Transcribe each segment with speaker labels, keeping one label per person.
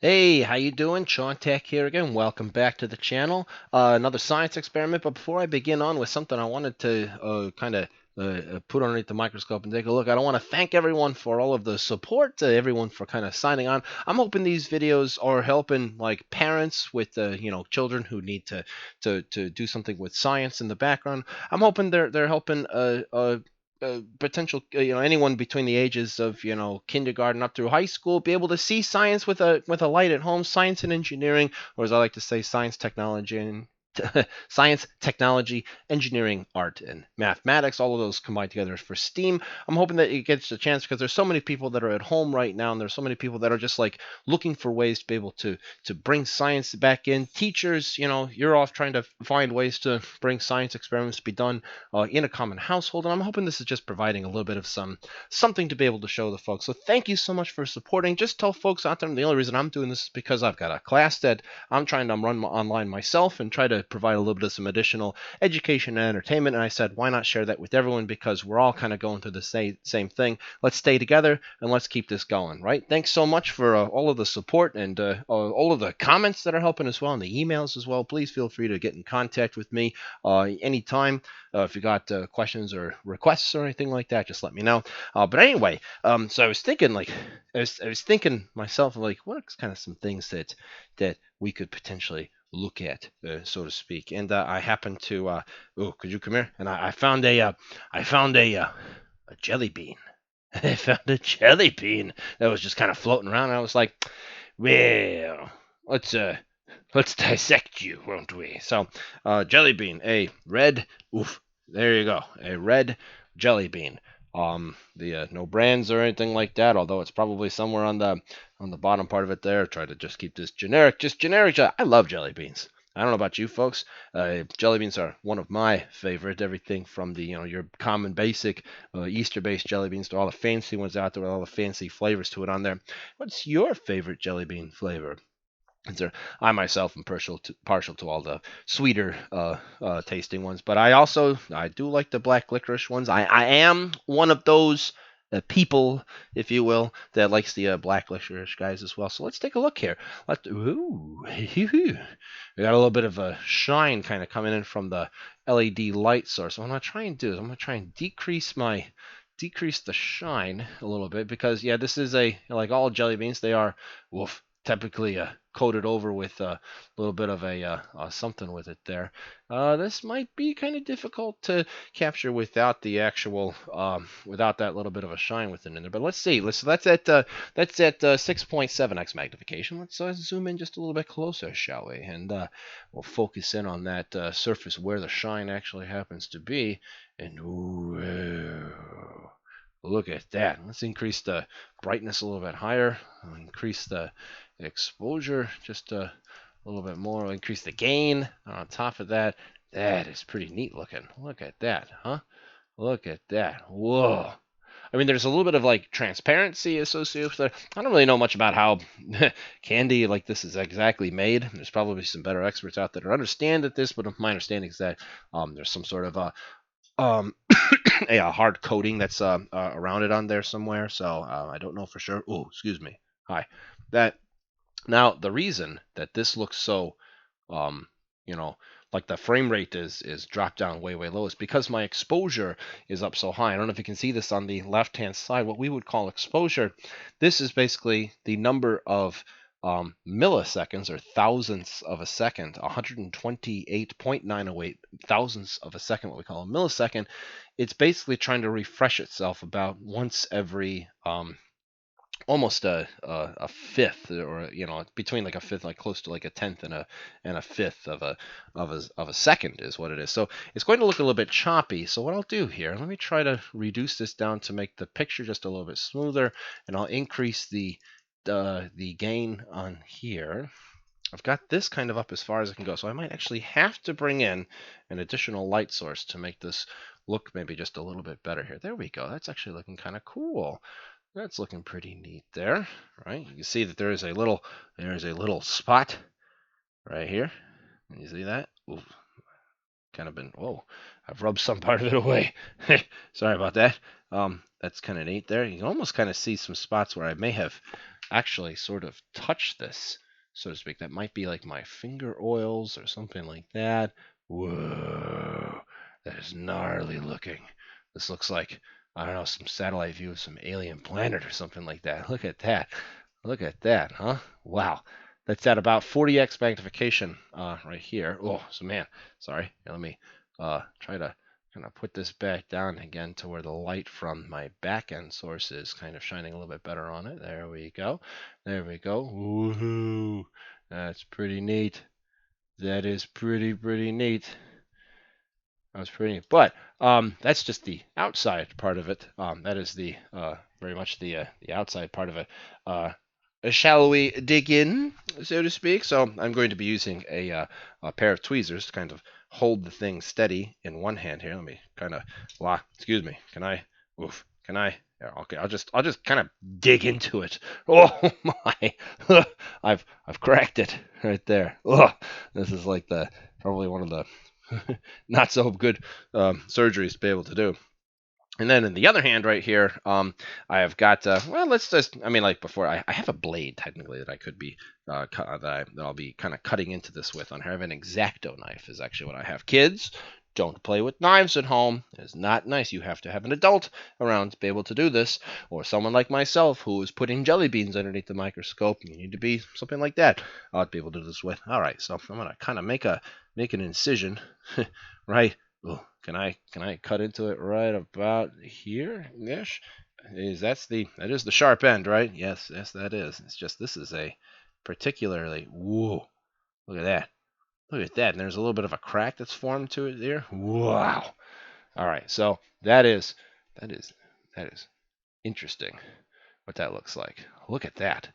Speaker 1: Hey, how you doing? Sean Tech here again. Welcome back to the channel. Another science experiment. But before I begin on with something, I wanted to kind of put underneath the microscope and take a look. I don't want to thank everyone for all of the support, everyone for kind of signing on. I'm hoping these videos are helping like parents with children who need to do something with science in the background. I'm hoping they're helping potential anyone between the ages of kindergarten up through high school be able to see science with a light at home, science and engineering, or as I like to say, science, technology, and science, technology, engineering, art, and mathematics, all of those combined together for STEAM. I'm hoping that it gets a chance because there's so many people that are at home right now, and there's so many people that are just like looking for ways to be able to bring science back in. Teachers, you're off trying to find ways to bring science experiments to be done in a common household, and I'm hoping this is just providing a little bit of something to be able to show the folks. So thank you so much for supporting. Just tell folks out there, the only reason I'm doing this is because I've got a class that I'm trying to run online myself and try to provide a little bit of some additional education and entertainment. And I said, why not share that with everyone? Because we're all kind of going through the same thing. Let's stay together and let's keep this going, right? Thanks so much for all of the support and all of the comments that are helping as well, and the emails as well. Please feel free to get in contact with me anytime. If you got questions or requests or anything like that, just let me know. But anyway, so I was thinking, like, I was thinking myself, like, what are kind of some things that we could potentially look at, so to speak. And I happened to, oh, could you come here? And I found a jelly bean. I found a jelly bean that was just kind of floating around. And I was like, well, let's uh, let's dissect you, won't we? So, jelly bean, a red. Oof, there you go, a red jelly bean. The no brands or anything like that, although it's probably somewhere on the bottom part of it there. Try to just keep this generic, just generic. I love jelly beans. I don't know about you folks. Jelly beans are one of my favorite. Everything from the your common basic Easter-based jelly beans to all the fancy ones out there with all the fancy flavors to it on there. What's your favorite jelly bean flavor? I myself am partial to all the sweeter tasting ones, but I do like the black licorice ones. I am one of those people, if you will, that likes the black licorice guys as well. So let's take a look here. Ooh, we got a little bit of a shine kind of coming in from the LED light source. What I'm gonna try and do is I'm gonna try and decrease the shine a little bit because yeah, this is like all jelly beans, they are woof typically coated over with a little bit of a something with it there. This might be kind of difficult to capture without the actual without that little bit of a shine within in there. But let's see. That's at 6.7x magnification. Let's zoom in just a little bit closer, shall we? And we'll focus in on that surface where the shine actually happens to be. And ooh, look at that. Let's increase the brightness a little bit higher. Increase the exposure just a little bit more. We'll increase the gain on top of that. That is pretty neat looking. Look at that, huh? Look at that. Whoa. I mean, there's a little bit of like transparency associated with it. I don't really know much about how candy like this is exactly made. There's probably some better experts out there to understand at this, but my understanding is that there's some sort of um, a hard coating that's around it on there somewhere. So I don't know for sure. Oh, excuse me. Hi. That now the reason that this looks so, um, you know, like the frame rate is dropped down way low is because my exposure is up so high. I don't know if you can see this on the left hand side. What we would call exposure. This is basically the number of milliseconds or thousandths of a second, 128.908 thousandths of a second, what we call a millisecond. It's basically trying to refresh itself about once every almost a fifth, or between like a fifth, like close to like a tenth and a fifth of a second is what it is. So it's going to look a little bit choppy. So what I'll do here, let me try to reduce this down to make the picture just a little bit smoother, and I'll increase the gain on here. I've got this kind of up as far as I can go, so I might actually have to bring in an additional light source to make this look maybe just a little bit better here. There we go. That's actually looking kind of cool. That's looking pretty neat there, right? You can see that there is a little spot right here. You see that? Ooh, kind of been, whoa, I've rubbed some part of it away. Sorry about that. that's kind of neat there. You can almost kind of see some spots where I may have actually sort of touched this, so to speak. That might be like my finger oils or something like that. Whoa, that is gnarly looking. This looks like, I don't know, some satellite view of some alien planet or something like that. Look at that. Look at that, huh? Wow. That's at about 40x magnification right here. Oh, so man, sorry. Here, let me try to kind of put this back down again to where the light from my back end source is kind of shining a little bit better on it. There we go. There we go. Woohoo! That's pretty neat. That is pretty neat. That was pretty neat. But that's just the outside part of it. That is the very much the outside part of it. Shall we dig in, so to speak? So I'm going to be using a pair of tweezers to kind of hold the thing steady in one hand here. Let me kind of lock. Excuse me. Can I? Oof. Can I? Yeah, okay. I'll just kind of dig into it. Oh my! I've cracked it right there. Oh, this is like the probably one of the not so good surgeries to be able to do. And then in the other hand right here, I have got, well, let's just, I mean, like before, I have a blade technically that I could be, that I'll be kind of cutting into this with. I have an X-Acto knife is actually what I have. Kids, don't play with knives at home. It's not nice. You have to have an adult around to be able to do this, or someone like myself who is putting jelly beans underneath the microscope. You need to be something like that to be able to do this with. All right, so I'm gonna kind of make an incision, right. Oh, can I cut into it right about here? Ish. That is the sharp end, right? Yes, that is. It's just this is a particularly whoa. Look at that. Look at that. And there's a little bit of a crack that's formed to it there. Wow. All right. So that is that is interesting what that looks like. Look at that.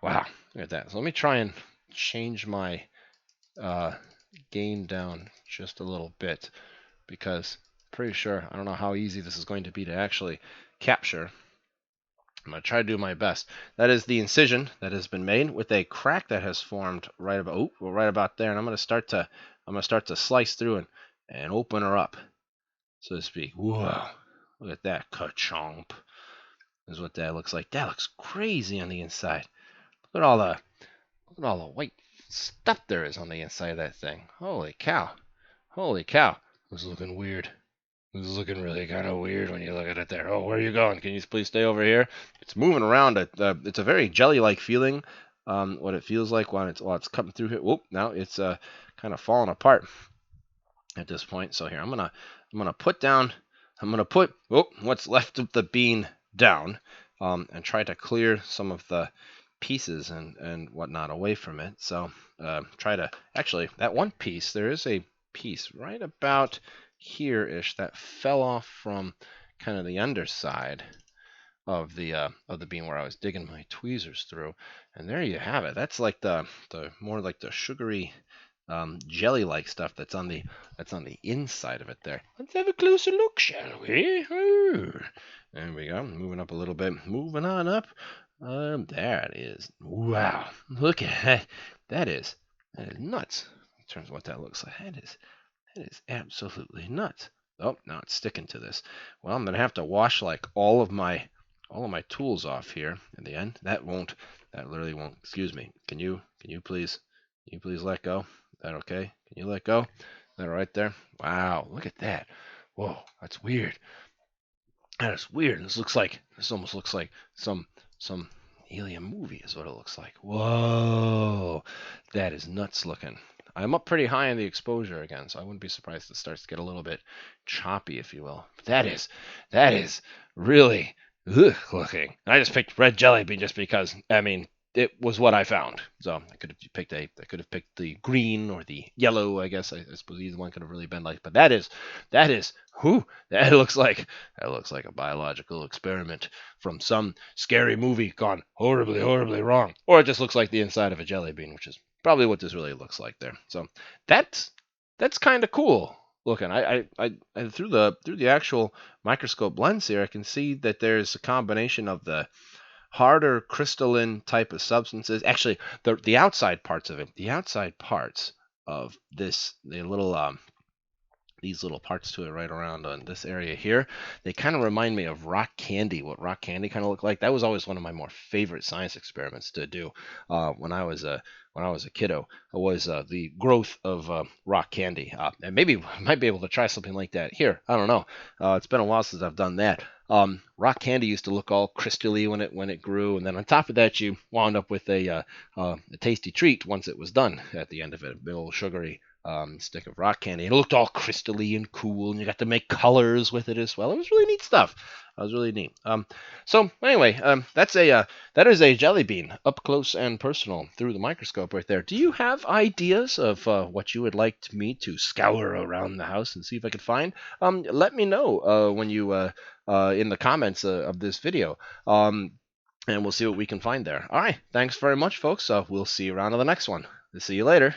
Speaker 1: Wow. Look at that. So let me try and change my gain down just a little bit, because I'm pretty sure, I don't know how easy this is going to be to actually capture. I'm going to try to do my best. That is the incision that has been made with a crack that has formed right about there. And I'm going to start to slice through and open her up, so to speak. Whoa, look at that. Ka-chomp is what that looks like. That looks crazy on the inside. Look at all the white stuff there is on the inside of that thing. Holy cow. Holy cow. This is looking weird. This is looking really kind of weird when you look at it there. Oh, where are you going? Can you please stay over here? It's moving around. It's a very jelly-like feeling. What it feels like while it's cutting through here. Whoop! Now it's kind of falling apart at this point. So here I'm gonna put what's left of the bean down, and try to clear some of the pieces and whatnot away from it. So try to actually that one piece. There is a piece right about here-ish that fell off from kind of the underside of the bean where I was digging my tweezers through, and there you have it. That's like the more like the sugary jelly-like stuff that's on the inside of it there. Let's have a closer look, shall we? There we go. Moving up a little bit. Moving on up. There it is. Wow. Look at that. That is nuts in terms of what that looks like. That is absolutely nuts. Oh, now it's sticking to this. Well, I'm gonna have to wash like all of my tools off here in the end. That literally won't. Excuse me. Can you please let go? Is that okay? Can you let go? Is that right there? Wow, look at that. Whoa, that's weird. That is weird. This almost looks like some alien movie is what it looks like. Whoa, that is nuts looking. I'm up pretty high in the exposure again, so I wouldn't be surprised if it starts to get a little bit choppy, if you will. But that is really looking. I just picked red jelly bean just because, I mean, it was what I found. So I could have picked the green or the yellow, I guess. I suppose either one could have really been like. But that looks like a biological experiment from some scary movie gone horribly, horribly wrong. Or it just looks like the inside of a jelly bean, which is probably what this really looks like there. So that's kind of cool looking. I through the actual microscope lens here, I can see that there's a combination of the harder crystalline type of substances. Actually, the outside parts of it, the outside parts of this, the little these little parts to it right around on this area here. They kind of remind me of rock candy, what rock candy kind of looked like. That was always one of my more favorite science experiments to do when I was a kiddo. Was the growth of rock candy, and maybe I might be able to try something like that here. I don't know. It's been a while since I've done that. Rock candy used to look all crystally when it grew, and then on top of that, you wound up with a tasty treat once it was done. At the end of it, a big old sugary stick of rock candy. It looked all crystally and cool, and you got to make colors with it as well. It was really neat stuff. It was really neat. So anyway, that is a jelly bean up close and personal through the microscope right there. Do you have ideas of what you would like me to scour around the house and see if I could find? Let me know when you in the comments of this video. And we'll see what we can find there. All right. Thanks very much, folks. We'll see you around on the next one. See you later.